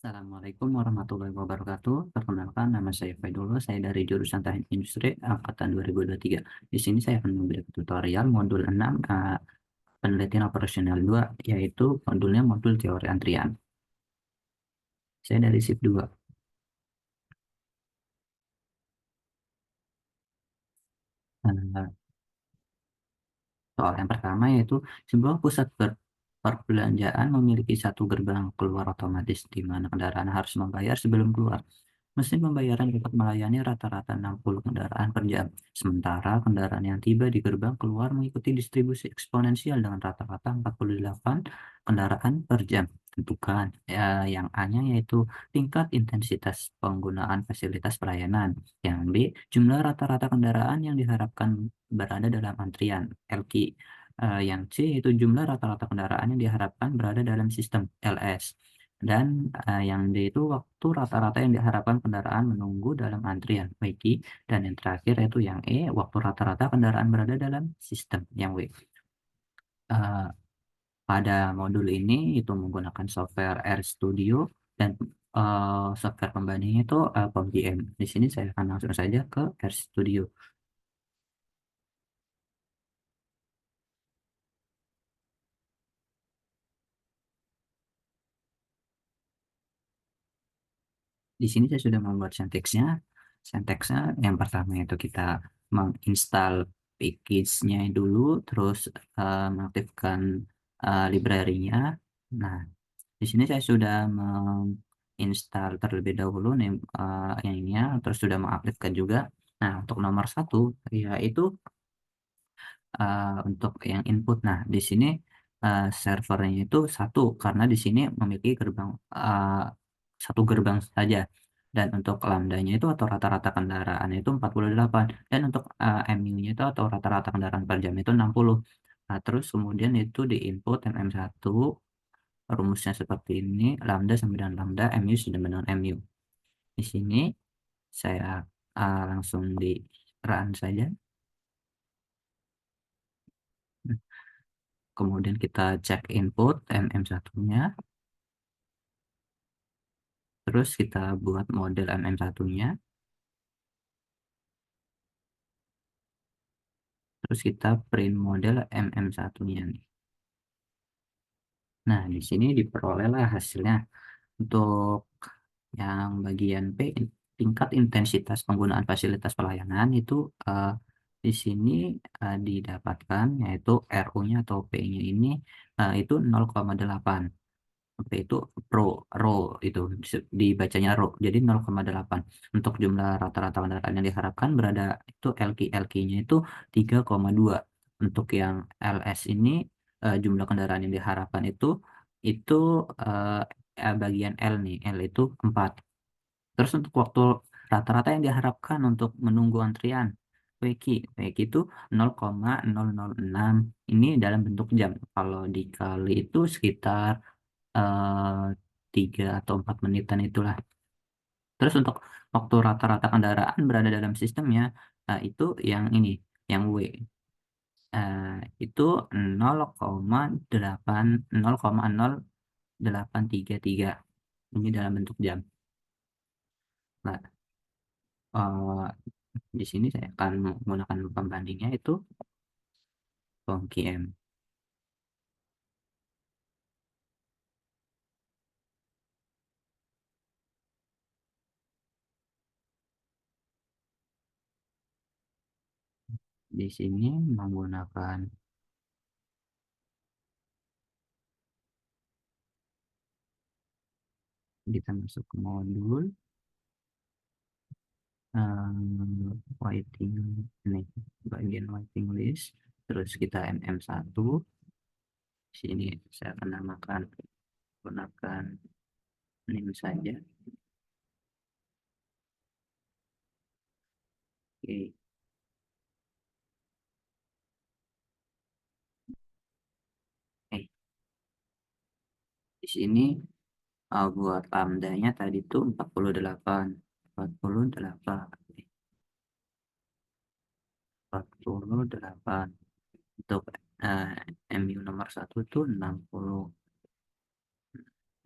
Assalamualaikum warahmatullahi wabarakatuh. Perkenalkan, nama saya Faidullah. Saya dari jurusan Teknik Industri angkatan 2023. Di sini saya akan memberikan tutorial modul 6 penelitian operasional 2, yaitu modulnya modul teori antrian. Saya dari SIP 2. Eh, Soal yang pertama yaitu sebuah pusat perbelanjaan memiliki satu gerbang keluar otomatis di mana kendaraan harus membayar sebelum keluar. Mesin pembayaran dapat melayani rata-rata 60 kendaraan per jam, sementara kendaraan yang tiba di gerbang keluar mengikuti distribusi eksponensial dengan rata-rata 48 kendaraan per jam. Tentukan yang A-nya yaitu tingkat intensitas penggunaan fasilitas pelayanan, yang B jumlah rata-rata kendaraan yang diharapkan berada dalam antrian, LQ. Yang C yaitu jumlah rata-rata kendaraan yang diharapkan berada dalam sistem, LS. Dan yang D itu waktu rata-rata yang diharapkan kendaraan menunggu dalam antrian, WQ. Dan yang terakhir yaitu yang E, waktu rata-rata kendaraan berada dalam sistem, yang W. Eh, Pada modul ini itu menggunakan software RStudio dan software pembandingnya itu POM-GM. Di sini saya akan langsung saja ke RStudio. Di sini saya sudah membuat sintaksnya. Sintaksnya yang pertama itu kita menginstal package-nya dulu, terus mengaktifkan library-nya. Nah, di sini saya sudah menginstal terlebih dahulu nih yang ini ya, terus sudah mengaktifkan juga. Nah, untuk nomor satu yaitu untuk yang input. Nah, di sini servernya itu satu karena di sini memiliki gerbang satu gerbang saja. Dan untuk lambdanya itu atau rata-rata kendaraan itu 48, dan untuk MU-nya itu atau rata-rata kendaraan per jam itu 60. Nah, terus kemudian itu di input MM1, rumusnya seperti ini, lambda sama dengan lambda, MU sama dengan MU. Di sini saya langsung di run saja. Kemudian kita cek input MM1-nya, terus kita buat model MM1-nya, terus kita print model MM1-nya nih. Nah, di sini diperolehlah hasilnya. Untuk yang bagian P, tingkat intensitas penggunaan fasilitas pelayanan itu di sini didapatkan, yaitu RU-nya atau P-nya ini itu 0,8. P itu row itu dibacanya row, jadi 0,8. Untuk jumlah rata-rata kendaraan yang diharapkan berada itu LQ-nya itu 3,2. Untuk yang LS ini jumlah kendaraan yang diharapkan itu bagian L nih, L itu 4. Terus untuk waktu rata-rata yang diharapkan untuk menunggu antrian, WQ itu 0,006. Ini dalam bentuk jam. Kalau dikali itu sekitar eh, 3 atau 4 menitan itulah. Terus untuk waktu rata-rata kendaraan berada dalam sistemnya, itu yang ini, yang W. Itu 0,8 0,0833. Ini dalam bentuk jam. Nah, eh, di sini saya akan menggunakan pembandingnya itu POM-QM. Di sini menggunakan, kita masuk ke modul waiting, ini bagian waiting list, terus kita MM1. Sini saya akan namakan, gunakan name saja. Oke. Di sini buat lambdanya tadi tuh 48, 48, 48. Untuk MU nomor satu tuh 60.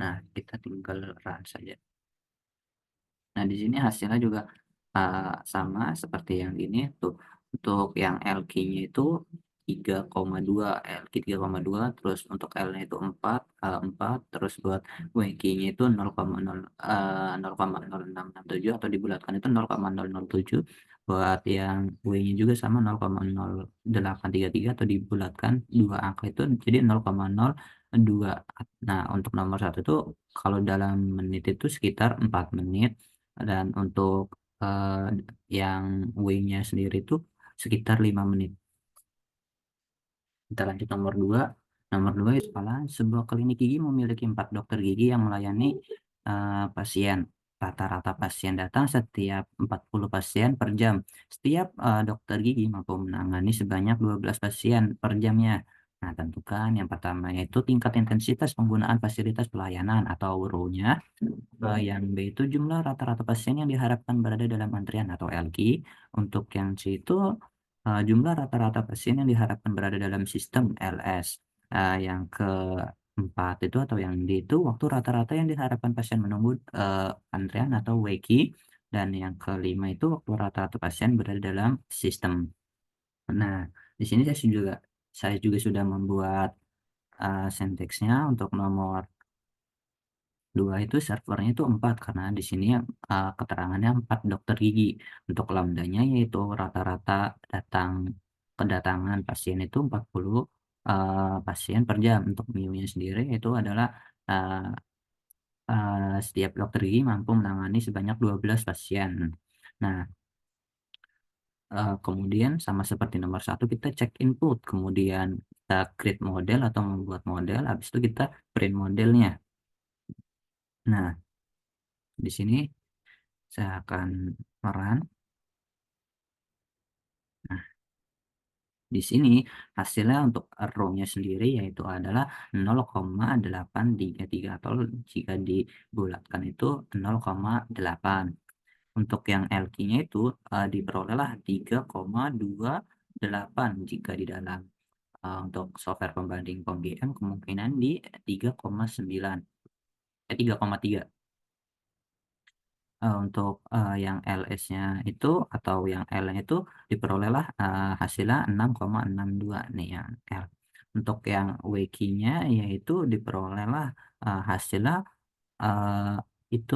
Nah, kita tinggal run saja. Nah, di sini hasilnya juga, sama seperti yang ini tuh. Untuk yang LQ-nya itu 3,2, LQ 3,2, terus untuk L-nya itu 4, terus buat WQ-nya itu 0,0667 atau dibulatkan itu 0,007, buat yang W-nya juga sama 0,0833 atau dibulatkan 2 angka itu jadi 0,02. Nah, untuk nomor satu itu kalau dalam menit itu sekitar 4 menit. Dan untuk, yang W-nya sendiri itu sekitar 5 menit. Kita lanjut nomor 2. Nomor 2 itu sebuah klinik gigi memiliki 4 dokter gigi yang melayani, pasien. Rata-rata pasien datang setiap 40 pasien per jam. Setiap, dokter gigi mampu menangani sebanyak 12 pasien per jamnya. Nah, tentukan yang pertama yaitu tingkat intensitas penggunaan fasilitas pelayanan atau RO-nya. Yang B itu jumlah rata-rata pasien yang diharapkan berada dalam antrian atau LQ. Untuk yang C itu, jumlah rata-rata pasien yang diharapkan berada dalam sistem LS. Yang keempat itu atau yang D itu waktu rata-rata yang diharapkan pasien menunggu, antrian atau WQ. Dan yang kelima itu waktu rata-rata pasien berada dalam sistem. Nah, di sini saya juga sudah membuat, sintaksnya. Untuk nomor 2 itu servernya itu 4 karena di sini, keterangannya 4 dokter gigi. Untuk lambdanya yaitu rata-rata kedatangan pasien itu 40, pasien per jam. Untuk mu-nya sendiri itu adalah, eee setiap dokter gigi mampu menangani sebanyak 12 pasien. Nah, kemudian sama seperti nomor satu kita cek input, kemudian kita create model atau membuat model, habis itu kita print modelnya. Nah, di sini saya akan run. Nah, di sini hasilnya untuk ROM-nya sendiri yaitu adalah 0,833 atau jika dibulatkan itu 0,8. Untuk yang LQ-nya itu, diperolehlah 3,28 jika di dalam, untuk software pembanding POM-GM kemungkinan di 3,9, 3,3. Untuk, yang LS-nya itu atau yang L-nya itu diperolehlah, hasilnya 6,62 nih yang L. Untuk yang WQ-nya yaitu diperolehlah, hasilnya, eee, itu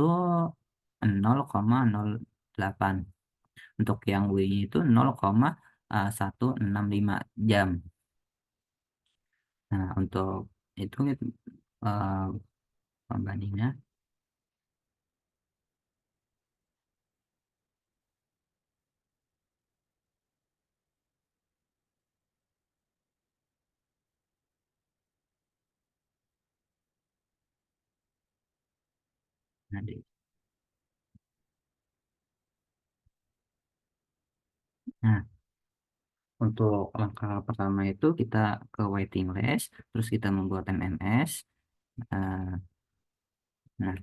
0,08. Untuk yang W-nya itu 0,165 jam. Nah, untuk itu, eee, pembandingnya nah nah, untuk langkah pertama itu kita ke waiting list, terus kita membuat MMS. Eee, nah,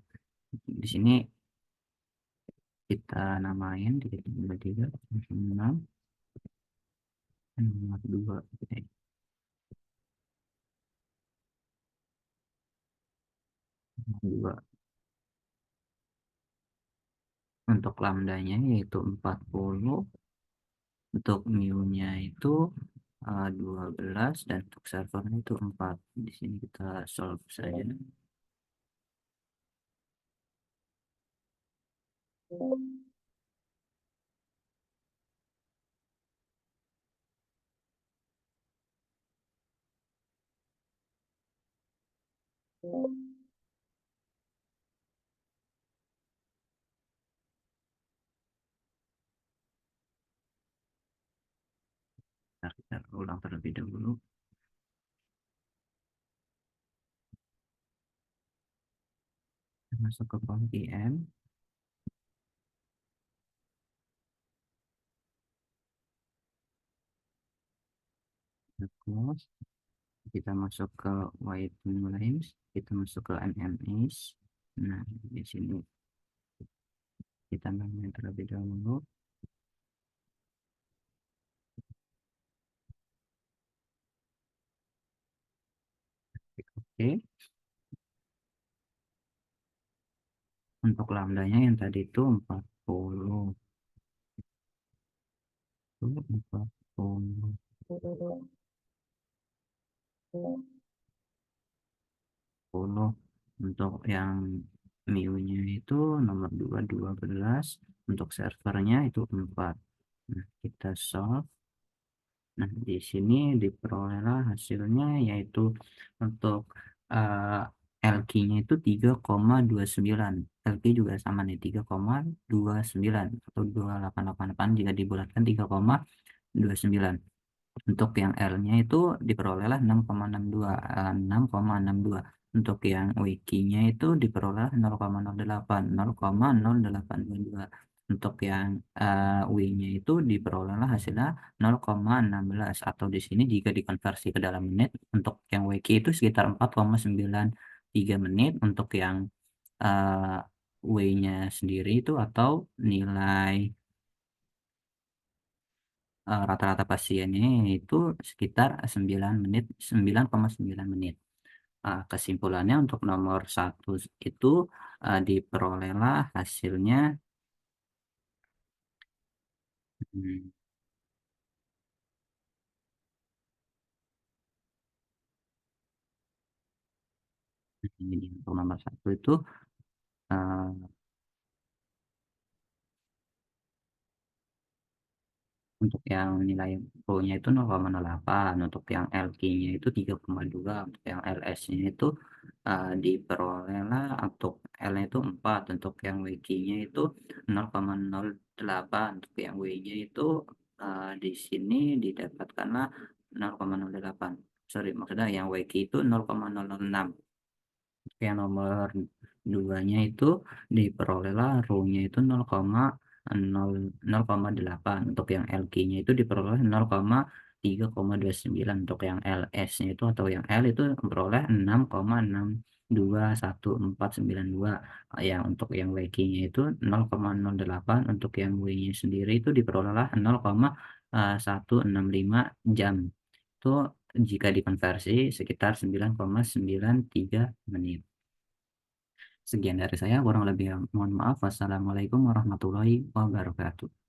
di sini kita namain di tiga tiga enam nomor 2, nomor 2. Untuk lambdanya yaitu 40, untuk mu-nya itu, 12 dan untuk servernya itu 4. Di sini kita solve saja. Bentar, kita ulang terlebih dahulu. Masuk ke form PM, close. Kita masuk ke waiting list, kita masuk ke MMS. Nah, di sini kita namain terlebih dahulu. Oke. Untuk lambdanya yang tadi itu 40, itu 40, untuk yang mu-nya itu nomor 2 12, untuk servernya itu 4. Nah, kita solve. Nah, di sini diperolehlah hasilnya yaitu untuk eh, LQ-nya itu 3,29. LQ juga sama nih 3,29 atau 2888 jika dibulatkan 3,29. Untuk yang L-nya itu diperolehlah 6,62, 6,62. Untuk yang WQ-nya itu diperoleh 0,08, 0,0822. Untuk yang W-nya itu diperolehlah hasilnya 0,16, atau di sini jika dikonversi ke dalam menit untuk yang WQ itu sekitar 4,93 menit. Untuk yang eh, W-nya sendiri itu atau nilai rata-rata pasiennya itu sekitar 9 menit, 9,9 menit. Kesimpulannya untuk nomor satu itu diperolehlah hasilnya, hmm, ini untuk nomor satu itu eh, untuk yang nilai pro-nya itu 0,08, untuk yang LQ-nya itu 3,2, untuk yang LS-nya itu diperolehlah untuk L-nya itu 4, untuk yang WQ-nya itu 0,08, untuk yang W-nya itu di sini didapatkanlah 0,08. Sorry, maksudnya yang WQ itu 0,006. Yang nomor duanya itu diperolehlah row-nya itu 0,8. Untuk yang LQ-nya itu diperoleh 0,3,29. Untuk yang LS-nya itu atau yang L itu memperoleh 6,621,492. Yang untuk yang WQ-nya itu 0,08. Untuk yang W-nya sendiri itu diperolehlah 0,165 jam. Itu jika dikonversi sekitar 9,93 menit. Sekian dari saya, kurang lebih mohon maaf. Wassalamualaikum warahmatullahi wabarakatuh.